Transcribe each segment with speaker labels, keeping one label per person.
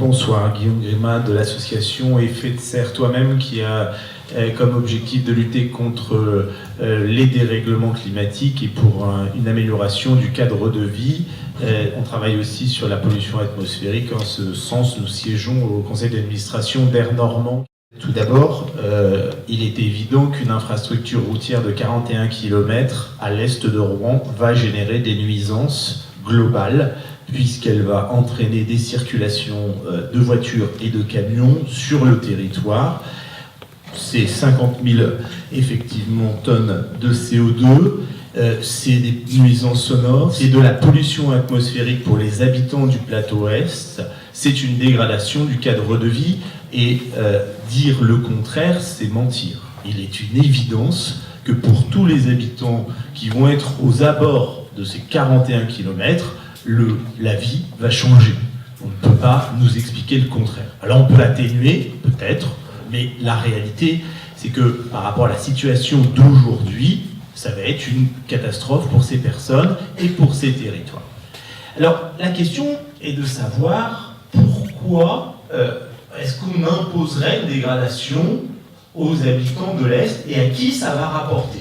Speaker 1: Bonsoir, Guillaume Gréma de l'association Effet de serre toi-même qui a comme objectif de lutter contre les dérèglements climatiques et pour une amélioration du cadre de vie. On travaille aussi sur la pollution atmosphérique. En ce sens, nous siégeons au conseil d'administration d'Air Normand. Tout d'abord, il est évident qu'une infrastructure routière de 41 km à l'est de Rouen va générer des nuisances globales, puisqu'elle va entraîner des circulations de voitures et de camions sur le territoire. C'est 50 000 effectivement tonnes de CO2, c'est des nuisances sonores, c'est de la pollution atmosphérique pour les habitants du plateau Est, c'est une dégradation du cadre de vie, et dire le contraire, c'est mentir. Il est une évidence que pour tous les habitants qui vont être aux abords de ces 41 km, la vie va changer. On ne peut pas nous expliquer le contraire. Alors on peut l'atténuer, peut-être, mais la réalité, c'est que par rapport à la situation d'aujourd'hui, ça va être une catastrophe pour ces personnes et pour ces territoires. Alors la question est de savoir pourquoi est-ce qu'on imposerait une dégradation aux habitants de l'Est et à qui ça va rapporter?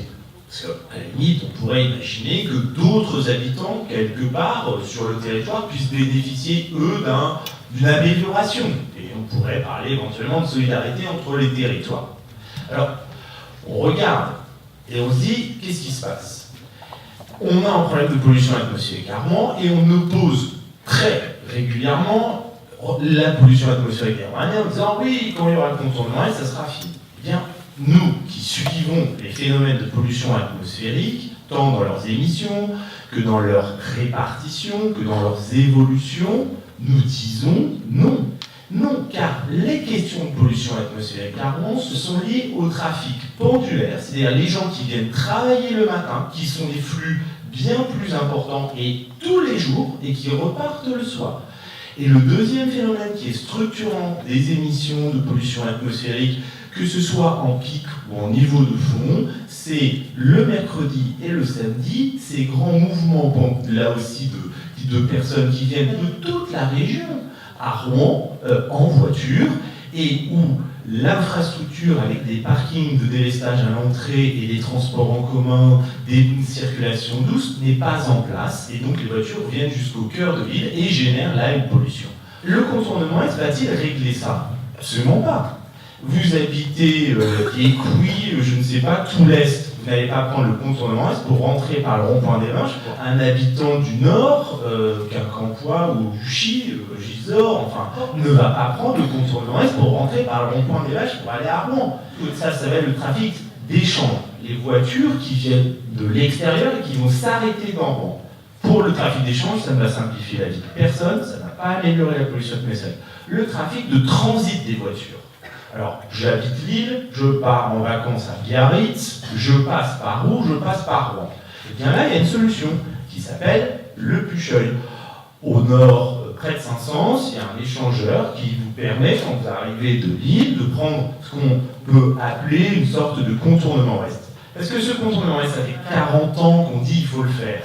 Speaker 1: Parce qu'à la limite, on pourrait imaginer que d'autres habitants, quelque part sur le territoire, puissent bénéficier, eux, d'une amélioration. Et on pourrait parler éventuellement de solidarité entre les territoires. Alors, on regarde et on se dit, qu'est-ce qui se passe? On a un problème de pollution atmosphérique à Rouen et on oppose très régulièrement la pollution atmosphérique rouennaise en disant, oui, quand il y aura le contournement, ça sera fini. Eh bien, nous qui suivons les phénomènes de pollution atmosphérique, tant dans leurs émissions, que dans leur répartition, que dans leurs évolutions, nous disons non. Non, car les questions de pollution atmosphérique à Rouen se sont liées au trafic pendulaire, c'est-à-dire les gens qui viennent travailler le matin, qui sont des flux bien plus importants et tous les jours, et qui repartent le soir. Et le deuxième phénomène qui est structurant des émissions de pollution atmosphérique, que ce soit en pic ou en niveau de fond, c'est le mercredi et le samedi, ces grands mouvements, là aussi, de personnes qui viennent de toute la région à Rouen en voiture, et où l'infrastructure avec des parkings de délestage à l'entrée et des transports en commun, des circulations douces n'est pas en place, et donc les voitures viennent jusqu'au cœur de ville et génèrent là une pollution. Le contournement Est va-t-il régler ça? Absolument pas. Vous habitez Écouis, je ne sais pas, tout l'Est, vous n'allez pas prendre le contournement Est pour rentrer par le rond-point des Vinches. Un habitant du Nord, Quincampoix ou Juchy, Gisors, enfin, ne va pas prendre le contournement Est pour rentrer par le rond-point des Vaches pour aller à Rouen. Ça s'appelle le trafic d'échange. Les voitures qui viennent de l'extérieur et qui vont s'arrêter dans Rouen. Pour le trafic d'échange, ça ne va simplifier la vie de personne, ça ne va pas améliorer la pollution atmosphérique. Le trafic de transit des voitures. Alors, j'habite Lille, je pars en vacances à Biarritz, je passe par où? Je passe par Rouen. Et bien là, il y a une solution qui s'appelle le Pucheuil. Au nord, près de Saint-Saëns, il y a un échangeur qui vous permet, quand vous arrivez de Lille, de prendre ce qu'on peut appeler une sorte de contournement ouest. Parce que ce contournement ouest, ça fait 40 ans qu'on dit qu'il faut le faire.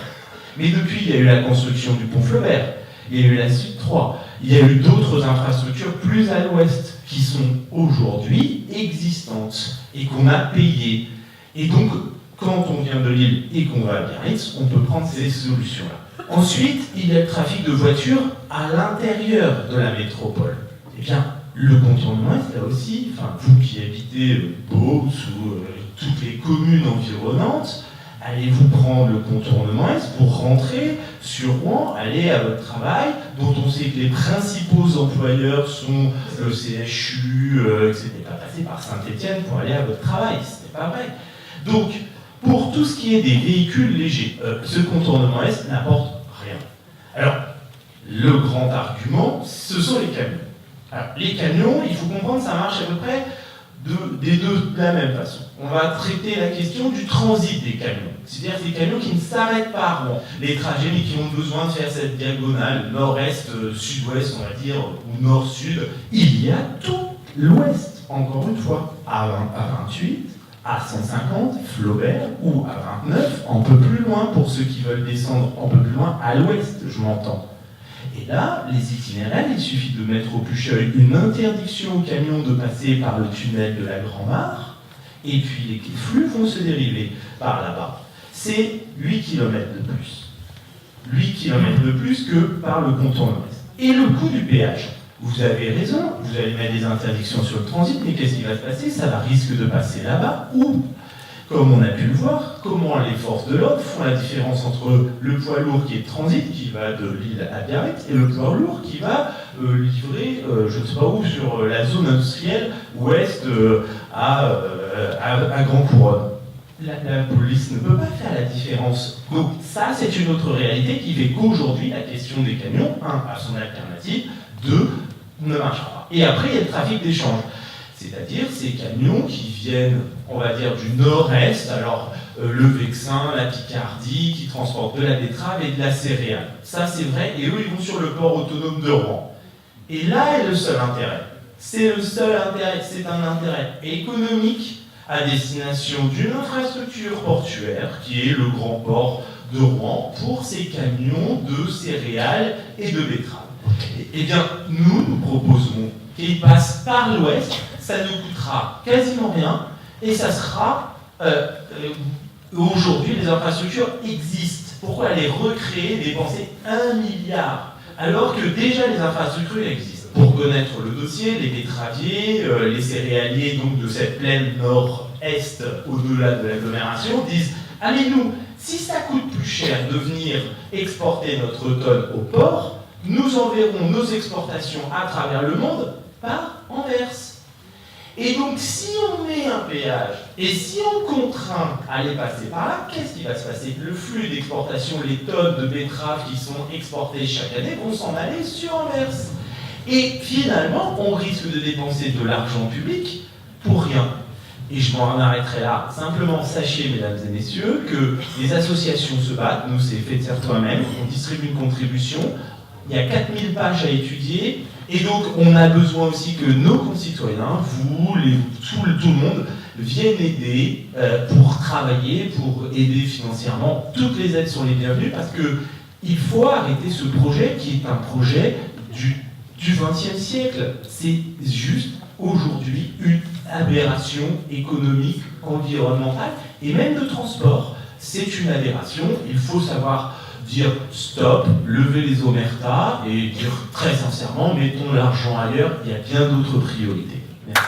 Speaker 1: Mais depuis, il y a eu la construction du pont Flaubert, il y a eu la Sud 3, il y a eu d'autres infrastructures plus à l'ouest qui sont aujourd'hui existantes et qu'on a payées. Et donc, quand on vient de Lille et qu'on va à Biarritz, on peut prendre ces solutions-là. Ensuite, il y a le trafic de voitures à l'intérieur de la métropole. Eh bien, le contournement Est, là aussi, enfin, vous qui habitez Beauce ou toutes les communes environnantes, allez-vous prendre le contournement Est pour rentrer sur Rouen, aller à votre travail, dont on sait que les principaux employeurs sont le CHU, que ce n'était pas passé par Saint-Étienne pour aller à votre travail, ce n'est pas vrai. Donc, pour tout ce qui est des véhicules légers, ce contournement Est n'apporte rien. Alors, le grand argument, ce sont les camions. Alors, les camions, il faut comprendre, ça marche à peu près des deux de la même façon. On va traiter la question du transit des camions. C'est-à-dire des camions qui ne s'arrêtent pas à Rouen. Les trajets, mais qui ont besoin de faire cette diagonale nord-est, sud-ouest, on va dire, ou nord-sud. Il y a tout l'ouest, encore une fois, à 28, à 150, Flaubert, ou à 29, un peu plus loin, pour ceux qui veulent descendre un peu plus loin, à l'ouest, je m'entends. Eh Et là, les itinéraires, il suffit de mettre au Pucheuil une interdiction aux camions de passer par le tunnel de la Grand-Mare, et puis les flux vont se dériver par là-bas. C'est 8 km de plus. 8 km de plus que par le ponton nord-est. Et le coût du péage, vous avez raison, vous allez mettre des interdictions sur le transit, mais qu'est-ce qui va se passer? Ça va risque de passer là-bas, ou, comme on a pu le voir, comment les forces de l'ordre font la différence entre le poids lourd qui est de transit, qui va de Lille à Biarritz, et le poids lourd qui va livrer, je ne sais pas où, sur la zone industrielle ouest à Grand Couronne. La police ne peut pas faire la différence. Donc ça, c'est une autre réalité qui fait qu'aujourd'hui, la question des camions, un, a son alternative, deux, ne marchera pas. Et après, il y a le trafic d'échange. C'est-à-dire ces camions qui viennent, on va dire, du nord-est, alors le Vexin, la Picardie, qui transportent de la betterave et de la céréale. Ça, c'est vrai, et eux, ils vont sur le port autonome de Rouen. Et là est le seul intérêt. C'est le seul intérêt, c'est un intérêt économique à destination d'une infrastructure portuaire, qui est le grand port de Rouen, pour ces camions de céréales et de betteraves. Eh bien, nous proposons qu'ils passent par l'ouest, ça ne coûtera quasiment rien, et ça sera... aujourd'hui, les infrastructures existent. Pourquoi les recréer, dépenser 1 milliard, alors que déjà les infrastructures existent? Pour connaître le dossier, les betteraviers, les céréaliers donc de cette plaine nord-est au-delà de l'agglomération disent « Ah mais nous, si ça coûte plus cher de venir exporter notre tonne au port, nous enverrons nos exportations à travers le monde par Anvers. » Et donc si on met un péage et si on contraint à les passer par là, qu'est-ce qui va se passer? Le flux d'exportation, les tonnes de betteraves qui sont exportées chaque année vont s'en aller sur Anvers. Et finalement, on risque de dépenser de l'argent public pour rien. Et je m'en arrêterai là. Simplement, sachez, mesdames et messieurs, que les associations se battent. Nous, c'est Faites toi-même. On distribue une contribution. Il y a 4000 pages à étudier. Et donc, on a besoin aussi que nos concitoyens, vous, tout le monde, viennent aider pour travailler, pour aider financièrement. Toutes les aides sont les bienvenues parce qu'il faut arrêter ce projet qui est un projet du XXe siècle. C'est juste aujourd'hui une aberration économique, environnementale et même de transport. C'est une aberration. Il faut savoir dire stop, lever les omertas et dire très sincèrement, mettons l'argent ailleurs, il y a bien d'autres priorités. Merci.